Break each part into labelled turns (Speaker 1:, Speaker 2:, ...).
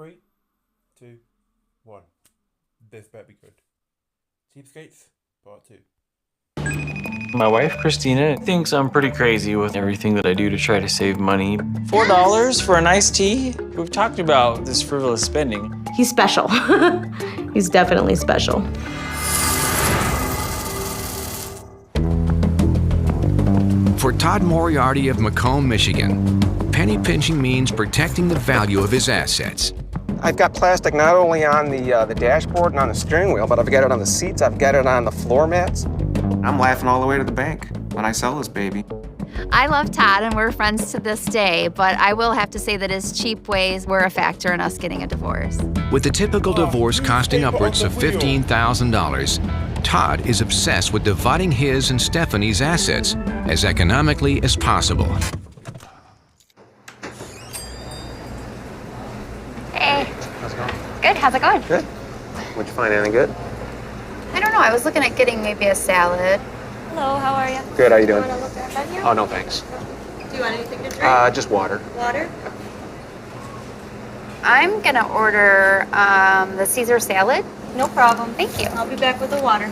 Speaker 1: 3, 2, 1. This better be good. Cheapskates, part 2.
Speaker 2: My wife, Christina, thinks I'm pretty crazy with everything that I do to try to save money. $4 for an iced tea? We've talked about this frivolous spending.
Speaker 3: He's special. He's definitely special.
Speaker 4: For Todd Moriarty of Macomb, Michigan, penny pinching means protecting the value of his assets.
Speaker 5: I've got plastic not only on the dashboard and on the steering wheel, but I've got it on the seats, I've got it on the floor mats. I'm laughing all the way to the bank when I sell this baby.
Speaker 6: I love Todd and we're friends to this day, but I will have to say that his cheap ways were a factor in us getting a divorce.
Speaker 4: With the typical divorce costing upwards of $15,000, Todd is obsessed with dividing his and Stephanie's assets as economically as possible.
Speaker 6: Hey.
Speaker 5: How's it going?
Speaker 6: Good, how's it going?
Speaker 5: Good. Would you find anything good?
Speaker 6: I don't know, I was looking at getting maybe a salad. Hello, how are you?
Speaker 5: Good, how you doing?
Speaker 6: Do you want to look at the menu?
Speaker 5: Oh, no thanks.
Speaker 6: Do you want anything to drink?
Speaker 5: Just water.
Speaker 6: Water? I'm gonna order the Caesar salad. No problem. Thank you. I'll be back with the water.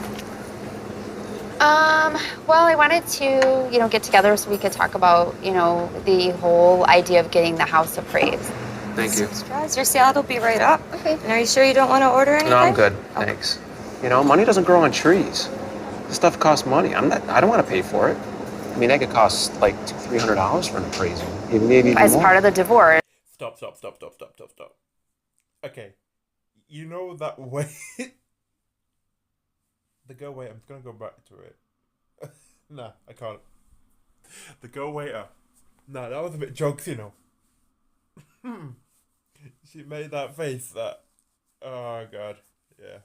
Speaker 6: Well, I wanted to, get together so we could talk about, the whole idea of getting the house appraised.
Speaker 5: Thank you.
Speaker 7: Straws, your salad will be right up.
Speaker 6: Okay.
Speaker 7: And are you sure you don't want to order anything?
Speaker 5: No, I'm good, thanks. Money doesn't grow on trees. This stuff costs money. I don't want to pay for it. I mean, that could cost like $200-300 for an appraisal. Maybe even
Speaker 6: As
Speaker 5: more.
Speaker 6: part of the divorce.
Speaker 1: Stop. Okay. You know that way... The go waiter, I'm gonna go back to it. Nah, I can't. The go waiter. Nah, that was a bit jokes, She made that face that... Oh, God. Yeah.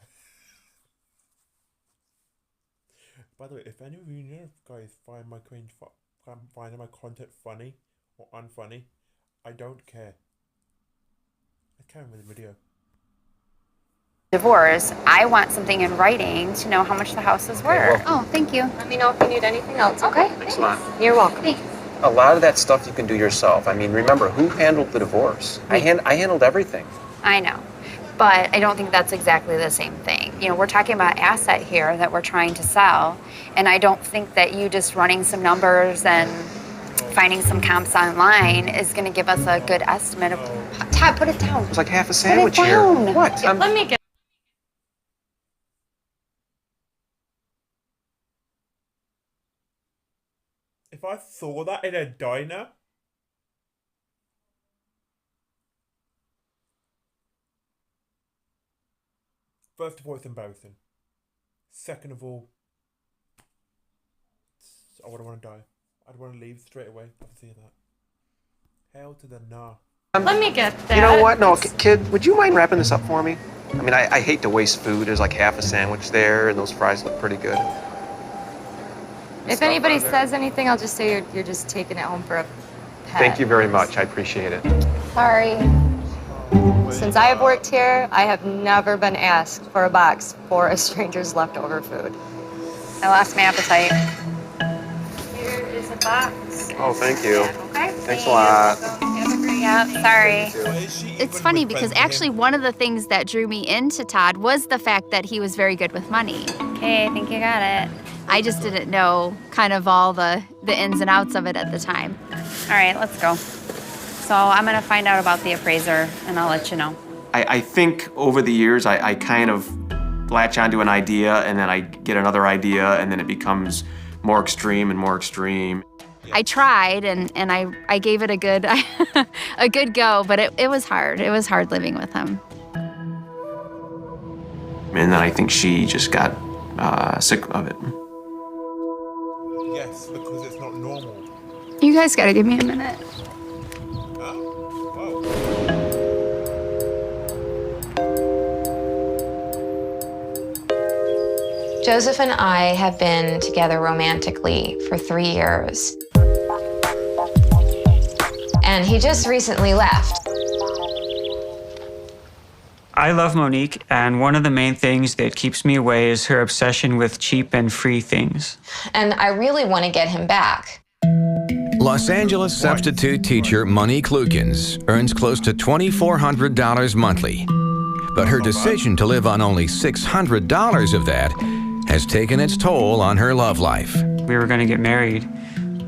Speaker 1: By the way, if any of you guys find my content funny or unfunny, I don't care. I care with the video.
Speaker 6: Divorce, I want something in writing to know how much the house is worth.
Speaker 5: well-
Speaker 6: Oh, thank you.
Speaker 7: Let me know if you need anything else.
Speaker 6: Okay.
Speaker 5: Thanks a lot.
Speaker 7: You're welcome.
Speaker 6: Thanks.
Speaker 5: A lot of that stuff you can do yourself. I mean, remember, who handled the divorce? I handled everything.
Speaker 6: I know, but I don't think that's exactly the same thing. We're talking about asset here that we're trying to sell, and I don't think that you just running some numbers and finding some comps online is going to give us a good estimate of... Todd, put it down.
Speaker 5: It's like half a sandwich
Speaker 6: Put it
Speaker 5: here.
Speaker 6: down.
Speaker 5: What?
Speaker 7: Let me get.
Speaker 1: If I saw that in a diner... First of all, it's embarrassing. Second of all, I wouldn't want to die. I'd want to leave straight away after seeing that. Hell to the nah.
Speaker 7: Let me get that.
Speaker 5: You know what? No, kid, would you mind wrapping this up for me? I mean, I hate to waste food. There's like half a sandwich there, and those fries look pretty good.
Speaker 7: If anybody says anything, I'll just say you're just taking it home for a pet.
Speaker 5: Thank you very much. I appreciate it.
Speaker 6: Sorry.
Speaker 7: Since I have worked here, I have never been asked for a box for a stranger's leftover food.
Speaker 6: I lost my appetite.
Speaker 7: Here is a box.
Speaker 5: Oh, thank you.
Speaker 6: Okay.
Speaker 5: Thanks a lot.
Speaker 6: Yeah, sorry.
Speaker 1: Why is she
Speaker 6: It's
Speaker 1: even
Speaker 6: funny
Speaker 1: with
Speaker 6: because
Speaker 1: friends with
Speaker 6: actually
Speaker 1: him?
Speaker 6: one of the things that drew me into Todd was the fact that he was very good with money. Okay, I think you got it. I just didn't know kind of all the ins and outs of it at the time. All right, let's go. So I'm gonna find out about the appraiser and I'll let you know.
Speaker 5: I think over the years, I kind of latch onto an idea, and then I get another idea, and then it becomes more extreme and more extreme.
Speaker 6: I tried and I gave it a good a good go, but it was hard. It was hard living with him.
Speaker 5: And then I think she just got sick of it.
Speaker 1: Yes, because it's not normal.
Speaker 6: You guys gotta give me a minute.
Speaker 1: Whoa.
Speaker 8: Joseph and I have been together romantically for 3 years. And he just recently left.
Speaker 9: I love Monique, and one of the main things that keeps me away is her obsession with cheap and free things.
Speaker 8: And I really want to get him back.
Speaker 4: Los Angeles substitute teacher Monique Lukens earns close to $2,400 monthly. But her decision to live on only $600 of that has taken its toll on her love life.
Speaker 9: We were gonna get married,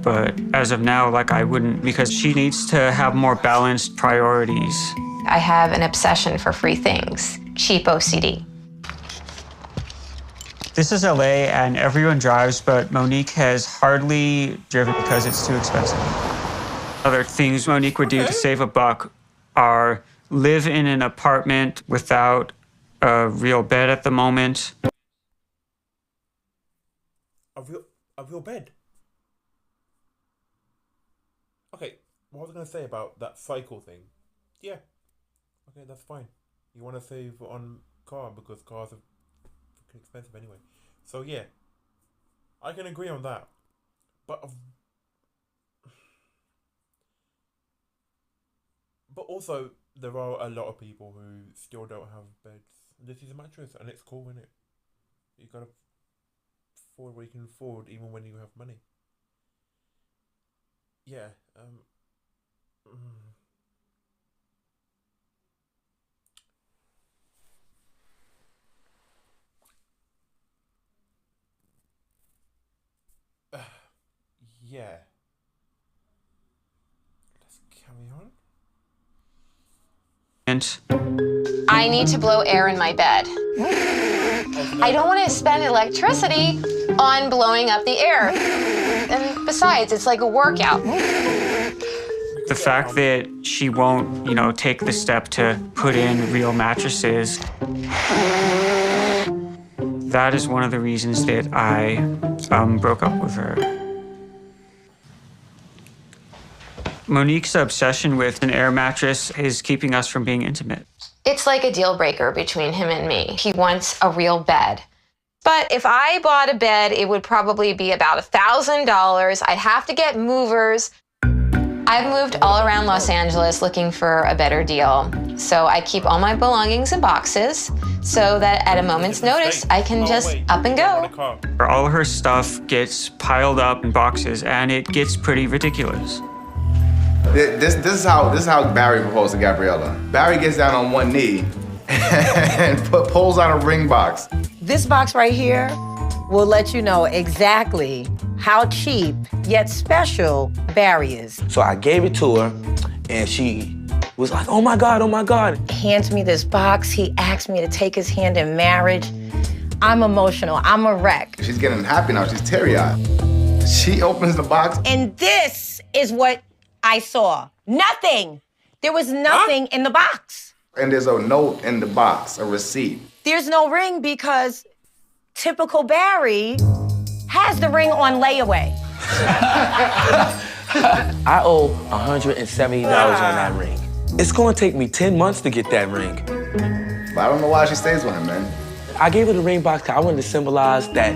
Speaker 9: but as of now, like, I wouldn't, because she needs to have more balanced priorities.
Speaker 8: I have an obsession for free things, cheap OCD.
Speaker 9: This is LA and everyone drives, but Monique has hardly driven because it's too expensive. Other things Monique would do to save a buck are live in an apartment without a real bed at the moment.
Speaker 1: A real bed? Okay, what was I going to say about that cycle thing? Yeah. Okay, that's fine. You want to save on car because cars are freaking expensive anyway. So yeah, I can agree on that. But also, there are a lot of people who still don't have beds. This is a mattress and it's cool, isn't it? You gotta afford what you can afford even when you have money. Yeah, yeah. Let's carry on.
Speaker 8: I need to blow air in my bed. I don't want to spend electricity on blowing up the air. And besides, it's like a workout.
Speaker 9: The fact that she won't, take the step to put in real mattresses, that is one of the reasons that I broke up with her. Monique's obsession with an air mattress is keeping us from being intimate.
Speaker 8: It's like a deal breaker between him and me. He wants a real bed. But if I bought a bed, it would probably be about $1,000. I'd have to get movers. I've moved all around Los Angeles looking for a better deal. So I keep all my belongings in boxes so that at a moment's notice, I can just up and go.
Speaker 9: All her stuff gets piled up in boxes and it gets pretty ridiculous.
Speaker 10: This is how Barry proposed to Gabriella. Barry gets down on one knee and pulls out a ring box.
Speaker 11: This box right here will let you know exactly how cheap yet special Barry is.
Speaker 12: So I gave it to her, and she was like, oh my God, oh my God.
Speaker 11: He hands me this box. He asked me to take his hand in marriage. I'm emotional. I'm a wreck.
Speaker 10: She's getting happy now. She's teary-eyed. She opens the box.
Speaker 11: And this is what I saw. Nothing. There was nothing in the box.
Speaker 10: And there's a note in the box, a receipt.
Speaker 11: There's no ring because typical Barry has the ring on layaway.
Speaker 12: I owe $170 on that ring. It's gonna take me 10 months to get that ring.
Speaker 10: But I don't know why she stays with him, man.
Speaker 12: I gave her the ring box because I wanted to symbolize that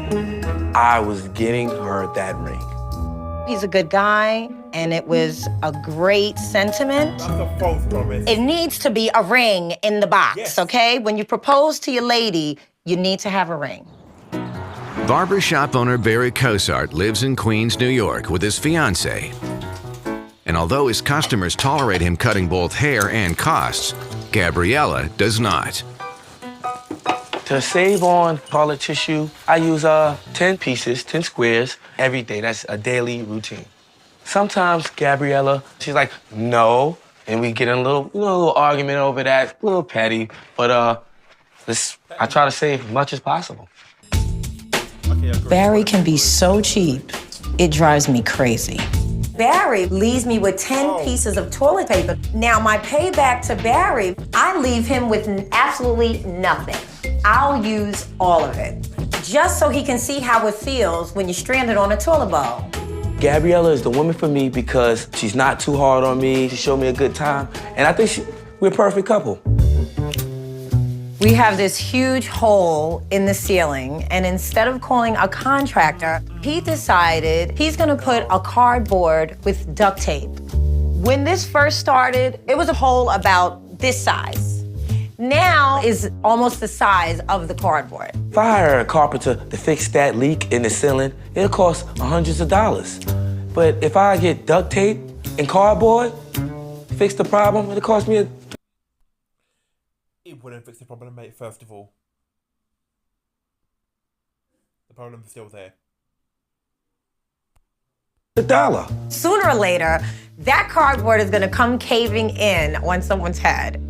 Speaker 12: I was getting her that ring.
Speaker 11: He's a good guy, and it was a great sentiment.
Speaker 1: That's a false promise.
Speaker 11: It needs to be a ring in the box, yes. Okay? When you propose to your lady, you need to have a ring.
Speaker 4: Barbershop owner Barry Cosart lives in Queens, New York with his fiancée. And although his customers tolerate him cutting both hair and costs, Gabriella does not.
Speaker 12: To save on toilet tissue, I use 10 pieces, 10 squares every day. That's a daily routine. Sometimes Gabriella, she's like, no, and we get in a little argument over that, a little petty, but I try to save as much as possible.
Speaker 11: Barry can be so cheap, it drives me crazy. Barry leaves me with 10 pieces of toilet paper. Now, my payback to Barry, I leave him with absolutely nothing. I'll use all of it, just so he can see how it feels when you're stranded on a toilet bowl.
Speaker 12: Gabriella is the woman for me because she's not too hard on me, she showed me a good time, and I think we're a perfect couple.
Speaker 11: We have this huge hole in the ceiling, and instead of calling a contractor, he decided he's gonna put a cardboard with duct tape. When this first started, it was a hole about this size. Now is almost the size of the cardboard.
Speaker 12: If I hire a carpenter to fix that leak in the ceiling, it'll cost hundreds of dollars. But if I get duct tape and cardboard, fix the problem, it'll cost me
Speaker 1: It wouldn't fix the problem, mate, first of all. The problem's still there.
Speaker 12: $1.
Speaker 11: Sooner or later, that cardboard is gonna come caving in on someone's head.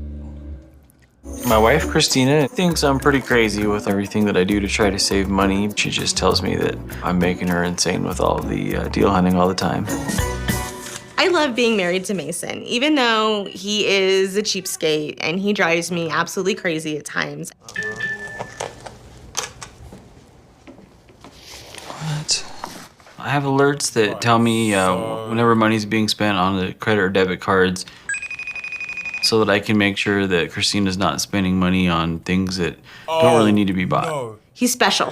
Speaker 2: My wife, Christina, thinks I'm pretty crazy with everything that I do to try to save money. She just tells me that I'm making her insane with all the deal hunting all the time.
Speaker 13: I love being married to Mason, even though he is a cheapskate and he drives me absolutely crazy at times.
Speaker 2: What? I have alerts that tell me whenever money's being spent on the credit or debit cards so that I can make sure that Christina's not spending money on things that don't really need to be bought.
Speaker 1: No.
Speaker 13: He's special.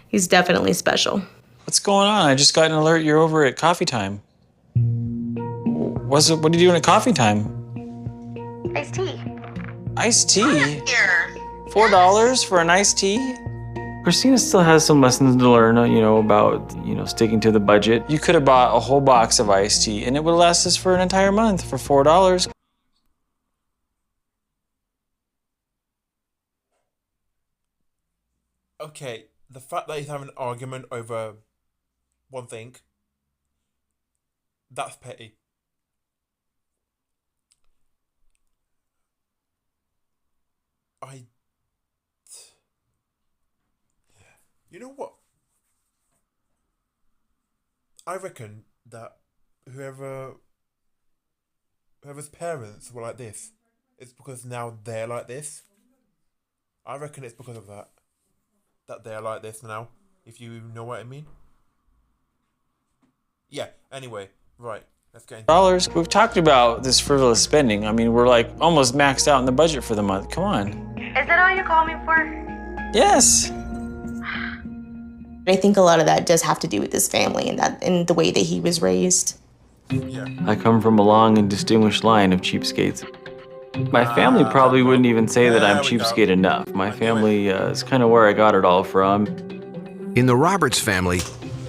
Speaker 13: He's definitely special.
Speaker 2: What's going on? I just got an alert you're over at coffee time. What are you doing at coffee time?
Speaker 8: Iced tea.
Speaker 2: Iced tea? $4 for an iced tea? Christina still has some lessons to learn, about, sticking to the budget. You could have bought a whole box of iced tea and it would last us for an entire month for $4.
Speaker 1: Okay, the fact that he's having an argument over one thing, that's petty. You know what? I reckon that whoever's parents were like this, it's because now they're like this. I reckon it's because of that they're like this now, if you know what I mean. Yeah, anyway, right, let's get into
Speaker 2: Dollars. We've talked about this frivolous spending. I mean, we're like almost maxed out in the budget for the month. Come on.
Speaker 7: Is that all you call me for?
Speaker 2: Yes.
Speaker 13: I think a lot of that does have to do with his family and the way that he was raised.
Speaker 1: Yeah.
Speaker 2: I come from a long and distinguished line of cheapskates. My family probably wouldn't even say that I'm cheapskate enough. My family is kind of where I got it all from.
Speaker 4: In the Roberts family,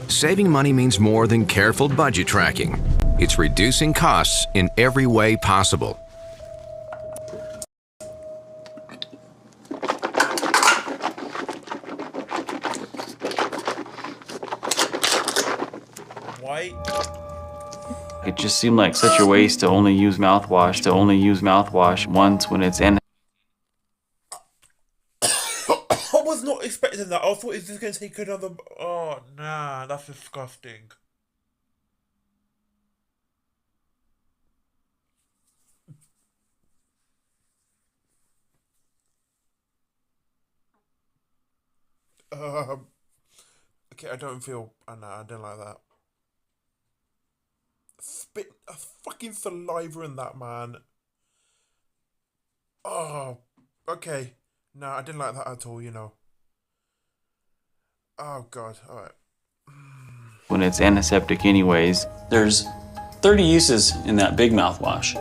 Speaker 4: saving money means more than careful budget tracking. It's reducing costs in every way possible.
Speaker 1: Why?
Speaker 2: It just seemed like such a waste to only use mouthwash once when it's in.
Speaker 1: I was not expecting that. I thought it was just going to take another... Oh, nah, that's disgusting. Okay, I don't feel... no, I don't like that. Spit a fucking saliva in that, man. Oh, okay. No, I didn't like that at all, Oh, God. All right.
Speaker 2: When it's antiseptic anyways. There's 30 uses in that big mouthwash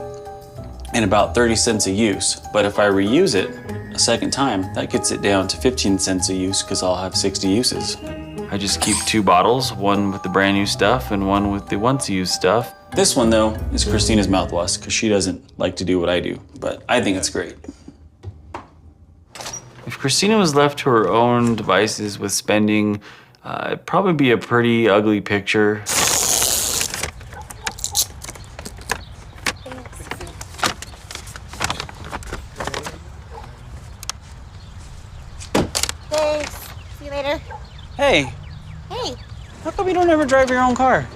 Speaker 2: and about 30 cents a use. But if I reuse it a second time, that gets it down to 15 cents a use because I'll have 60 uses. I just keep 2 bottles, one with the brand new stuff and one with the once used stuff. This one though is Christina's mouthwash because she doesn't like to do what I do, but I think it's great. If Christina was left to her own devices with spending, it'd probably be a pretty ugly picture.
Speaker 13: Thanks. See you later.
Speaker 2: Hey,
Speaker 13: Hey.
Speaker 2: how come you don't ever drive your own car?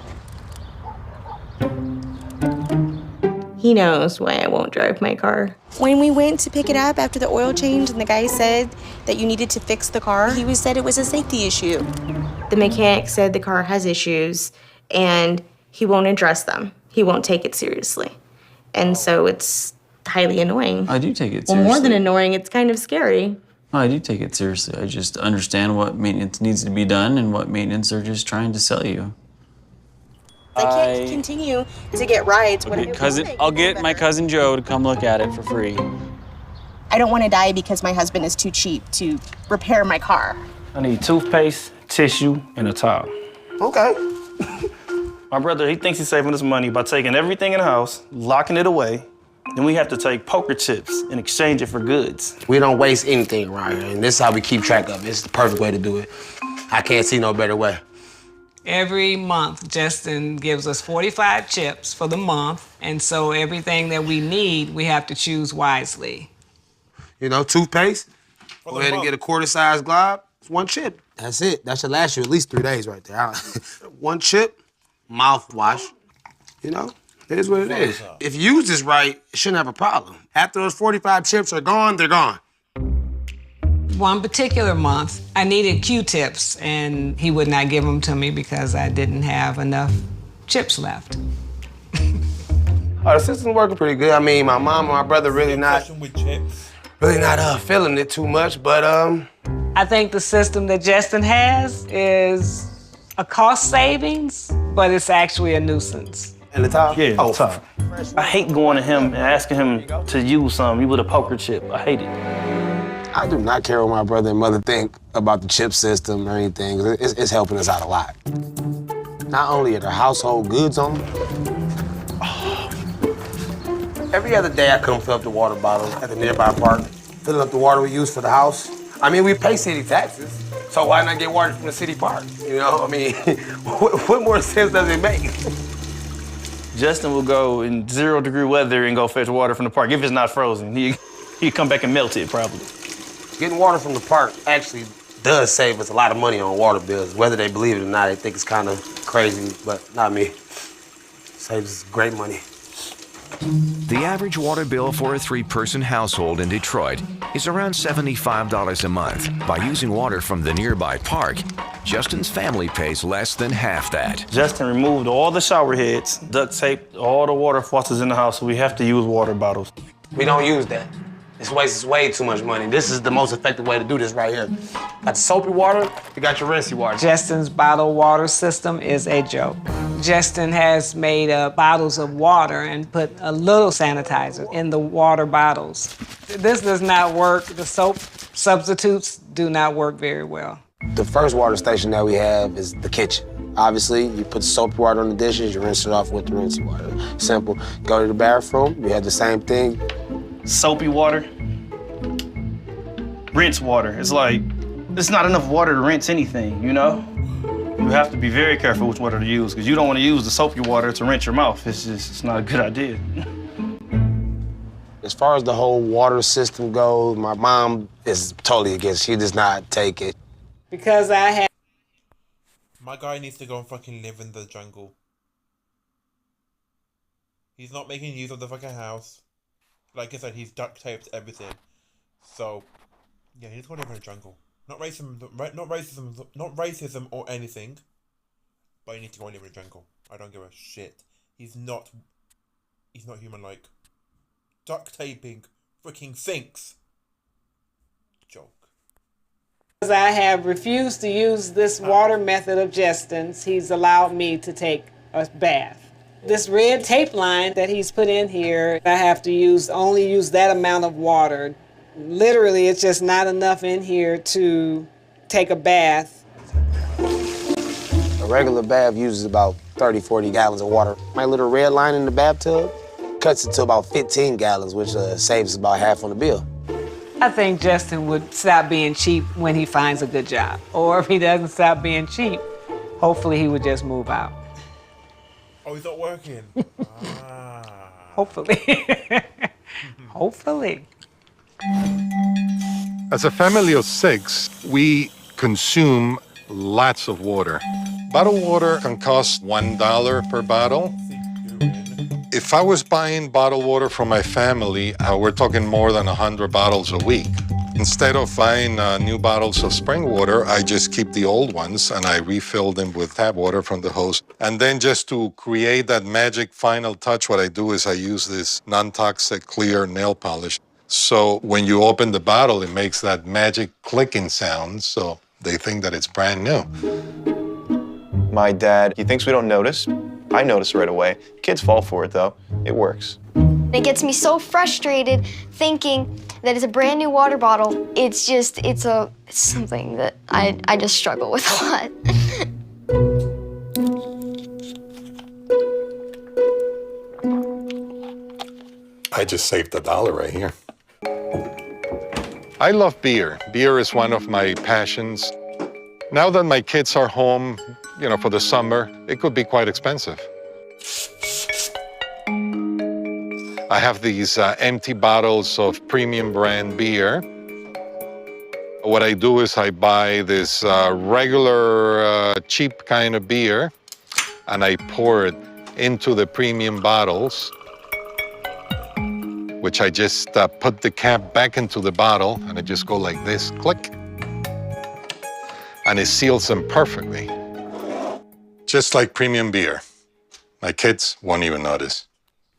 Speaker 13: He knows why I won't drive my car. When we went to pick it up after the oil change and the guy said that you needed to fix the car, he said it was a safety issue. The mechanic said the car has issues and he won't address them. He won't take it seriously. And so it's highly annoying.
Speaker 2: I do take it
Speaker 13: Well,
Speaker 2: seriously.
Speaker 13: more than annoying, it's kind of scary.
Speaker 2: I do take it seriously. I just understand what maintenance needs to be done and what maintenance they're just trying to sell you.
Speaker 13: I can't continue to get rides when
Speaker 2: I'll get my cousin Joe to come look at it for free.
Speaker 13: I don't want to die because my husband is too cheap to repair my car.
Speaker 14: I need toothpaste, tissue, and a towel.
Speaker 12: Okay.
Speaker 14: My brother, he thinks he's saving his money by taking everything in the house, locking it away. Then we have to take poker chips and exchange it for goods.
Speaker 12: We don't waste anything around here, and this is how we keep track of it. It's the perfect way to do it. I can't see no better way.
Speaker 15: Every month, Justin gives us 45 chips for the month, and so everything that we need, we have to choose wisely.
Speaker 12: You know, toothpaste, go ahead and get a quarter-size glob. It's 1 chip. That's it. That should last you at least 3 days right there. 1 chip, mouthwash, you know? It is what it is. If you use this right, it shouldn't have a problem. After those 45 chips are gone, they're gone.
Speaker 15: One particular month, I needed Q-tips, and he would not give them to me because I didn't have enough chips left.
Speaker 12: The system's working pretty good. I mean, my mom and my brother really not feeling it too much, but
Speaker 15: I think the system that Justin has is a cost savings, but it's actually a nuisance.
Speaker 12: And the top?
Speaker 14: Yeah, the top. I hate going to him and asking him to use something with a poker chip. I hate it.
Speaker 12: I do not care what my brother and mother think about the chip system or anything. It's helping us out a lot. Not only are there household goods on them, every other day I come fill up the water bottles at the nearby park, filling up the water we use for the house. I mean, we pay city taxes, so why not get water from the city park? You know, I mean, what more sense does it make?
Speaker 14: Justin will go in 0-degree weather and go fetch water from the park. If it's not frozen, he'd come back and melt it, probably.
Speaker 12: Getting water from the park actually does save us a lot of money on water bills. Whether they believe it or not, they think it's kind of crazy, but not me. Saves us great money.
Speaker 4: The average water bill for a 3-person household in Detroit is around $75 a month. By using water from the nearby park, Justin's family pays less than half that.
Speaker 14: Justin removed all the shower heads, duct taped all the water faucets in the house, so we have to use water bottles.
Speaker 12: We don't use that. This wastes way too much money. This is the most effective way to do this right here. Got the soapy water, you got your rinsey water.
Speaker 15: Justin's bottled water system is a joke. Justin has made bottles of water and put a little sanitizer in the water bottles. This does not work. The soap substitutes do not work very well.
Speaker 12: The first water station that we have is the kitchen. Obviously, you put soapy water on the dishes, you rinse it off with the rinsey water. Simple. Go to the bathroom, we have the same thing.
Speaker 14: Soapy water, rinse water. It's like, there's not enough water to rinse anything, you know? You have to be very careful which water to use, because you don't want to use the soapy water to rinse your mouth. It's not a good idea.
Speaker 12: As far as the whole water system goes, my mom is totally against it. She does not take it.
Speaker 15: Because I have...
Speaker 1: My guy needs to go and fucking live in the jungle. He's not making use of the fucking house. Like I said, he's duct taped everything. So, yeah, he needs to go live in the jungle. Not racism or anything. But you need to go and live in the jungle. I don't give a shit. He's not human-like. Duct taping freaking sinks. Joke.
Speaker 15: Because I have refused to use this water method of Justin's, he's allowed me to take a bath. This red tape line that he's put in here, I have to only use that amount of water. Literally, it's just not enough in here to take a bath.
Speaker 12: A regular bath uses about 30, 40 gallons of water. My little red line in the bathtub cuts it to about 15 gallons, which saves about half on the bill.
Speaker 15: I think Justin would stop being cheap when he finds a good job. Or if he doesn't stop being cheap, hopefully he would just move out.
Speaker 1: Oh, he's not working.
Speaker 15: Hopefully. Hopefully.
Speaker 16: As a family of 6, we consume lots of water. Bottled water can cost $1 per bottle. If I was buying bottled water for my family, we're talking more than 100 bottles a week. Instead of buying new bottles of spring water, I just keep the old ones and I refill them with tap water from the hose. And then just to create that magic final touch, what I do is I use this non-toxic clear nail polish. So when you open the bottle, it makes that magic clicking sound, so they think that it's brand new.
Speaker 17: My dad, he thinks we don't notice. I notice right away. Kids fall for it, though. It works.
Speaker 13: It gets me so frustrated thinking that it's a brand new water bottle. It's something that I just struggle with a lot.
Speaker 16: I just saved $1 right here. I love beer. Beer is one of my passions. Now that my kids are home, for the summer, it could be quite expensive. I have these empty bottles of premium brand beer. What I do is I buy this regular cheap kind of beer and I pour it into the premium bottles, which I just put the cap back into the bottle and I just go like this, click, and it seals them perfectly. Just like premium beer. My kids won't even notice.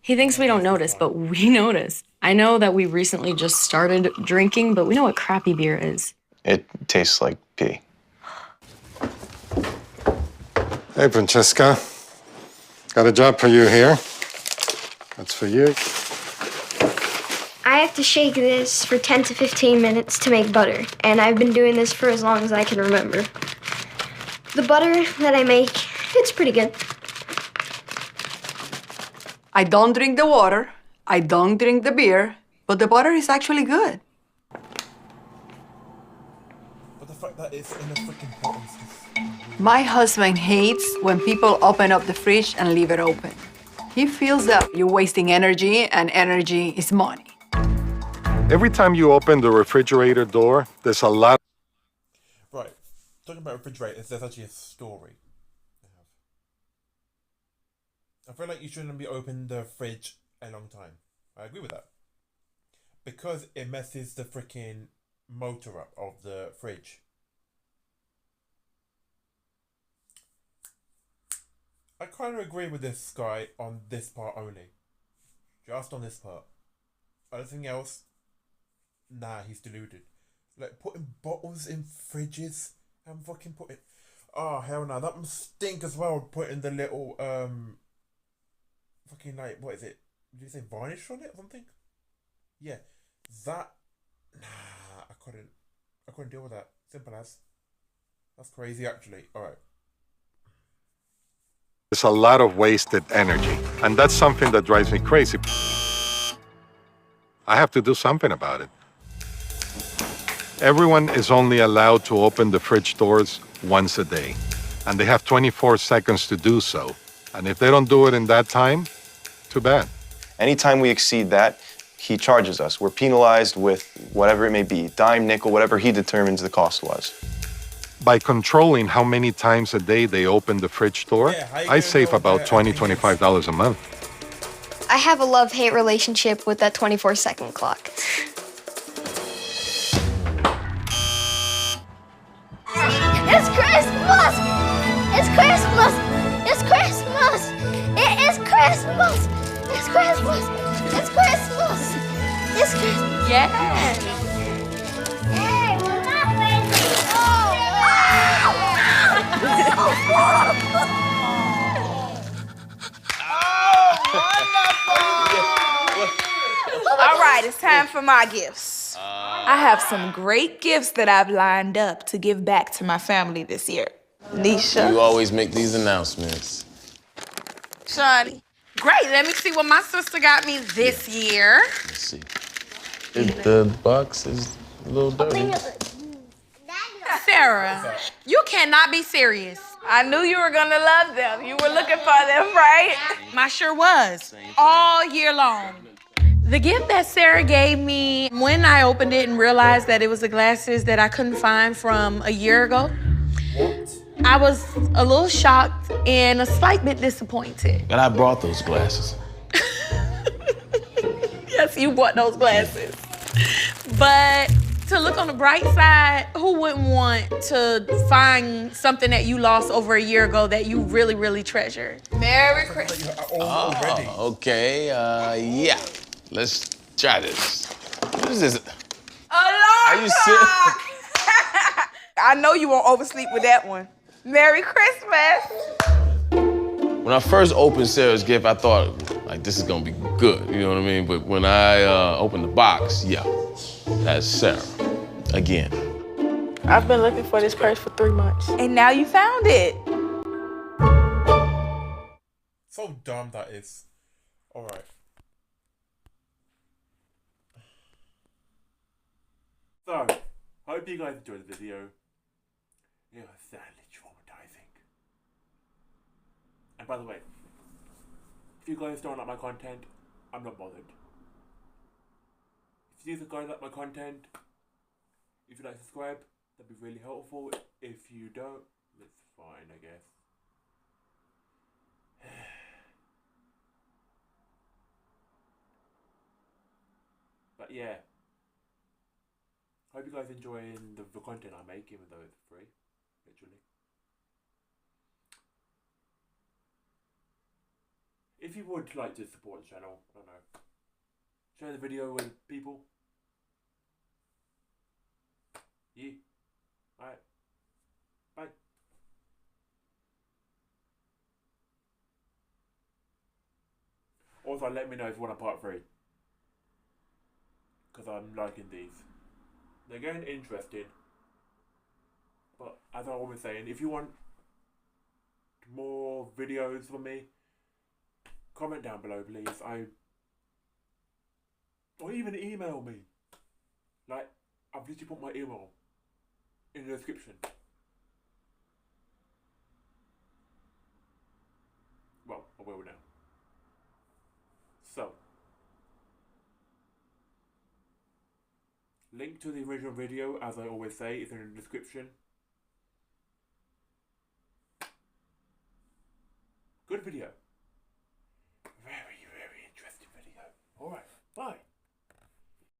Speaker 18: He thinks we don't notice, but we notice. I know that we recently just started drinking, but we know what crappy beer is.
Speaker 17: It tastes like pee.
Speaker 16: Hey, Francesca. Got a job for you here. That's for you.
Speaker 19: I have to shake this for 10 to 15 minutes to make butter, and I've been doing this for as long as I can remember. The butter that I make, it's pretty good.
Speaker 20: I don't drink the water, I don't drink the beer, but the butter is actually good.
Speaker 1: But the fact that it's in a freaking bottle is just...
Speaker 20: My husband hates when people open up the fridge and leave it open. He feels that you're wasting energy, and energy is money.
Speaker 16: Every time you open the refrigerator door, there's a lot.
Speaker 1: Right. Talking about refrigerators, there's actually a story. I feel like you shouldn't be opening the fridge a long time. I agree with that. Because it messes the freaking motor up of the fridge. I kind of agree with this guy on this part only. Just on this part. Anything else? Nah, he's deluded. Like, putting bottles in fridges and fucking putting... Oh, hell no. That must stink as well, putting the little, fucking, like, what is it? Did you say varnish on it or something? Yeah. That... Nah, I couldn't deal with that. Simple as. That's crazy, actually. Alright.
Speaker 16: There's a lot of wasted energy, and that's something that drives me crazy. I have to do something about it. Everyone is only allowed to open the fridge doors once a day, and they have 24 seconds to do so. And if they don't do it in that time, too bad.
Speaker 17: Anytime we exceed that, he charges us. We're penalized with whatever it may be, dime, nickel, whatever he determines the cost was.
Speaker 16: By controlling how many times a day they open the fridge door, I save about $20, $25 a month.
Speaker 19: I have a love-hate relationship with that 24-second clock. It's Christmas! It's Christmas! It's Christmas! It is Christmas! It's Christmas! It's Christmas! It's Christmas!
Speaker 20: Yes!
Speaker 19: Hey, we're not crazy!
Speaker 21: All right, it's time for my gifts. I have some great gifts that I've lined up to give back to my family this year. Nisha.
Speaker 22: You always make these announcements.
Speaker 21: Shawnee. Great, let me see what my sister got me this year.
Speaker 22: Let's see. The box is a little dirty.
Speaker 21: Sarah, you cannot be serious. I knew you were gonna love them. You were looking for them, right? I sure was, all year long. The gift that Sarah gave me, when I opened it and realized that it was the glasses that I couldn't find from a year ago, I was a little shocked and a slight bit disappointed.
Speaker 22: And I brought those glasses.
Speaker 21: Yes, you bought those glasses. But to look on the bright side, who wouldn't want to find something that you lost over a year ago that you really, really treasure? Merry Christmas.
Speaker 22: Oh, okay. Yeah. Let's try this. What is this?
Speaker 21: Alarm
Speaker 22: Are you serious?
Speaker 21: I know you won't oversleep with that one. Merry Christmas.
Speaker 22: When I first opened Sarah's gift, I thought, like, this is gonna be good, you know what I mean? But when I opened the box, yeah, that's Sarah, again.
Speaker 21: I've been looking for this purse for 3 months. And now you found it.
Speaker 1: So dumb that is. Alright. hope you guys enjoyed the video. It was sadly traumatizing. And by the way, if you guys don't like my content, I'm not bothered. If you guys like my content, if you like to subscribe, that'd be really helpful. If you don't, it's fine, I guess. But yeah, hope you guys enjoying the content I make, even though it's free, literally. If you would like to support the channel, I don't know, share the video with people. Yeah. Alright. Bye. Also, let me know if you want a part 3. Because I'm liking these. They're getting interesting. But as I was saying, if you want more videos from me, comment down below, please. Or even email me. Like, I've literally put my email in the description. Well, I will now. So, link to the original video, as I always say, is in the description.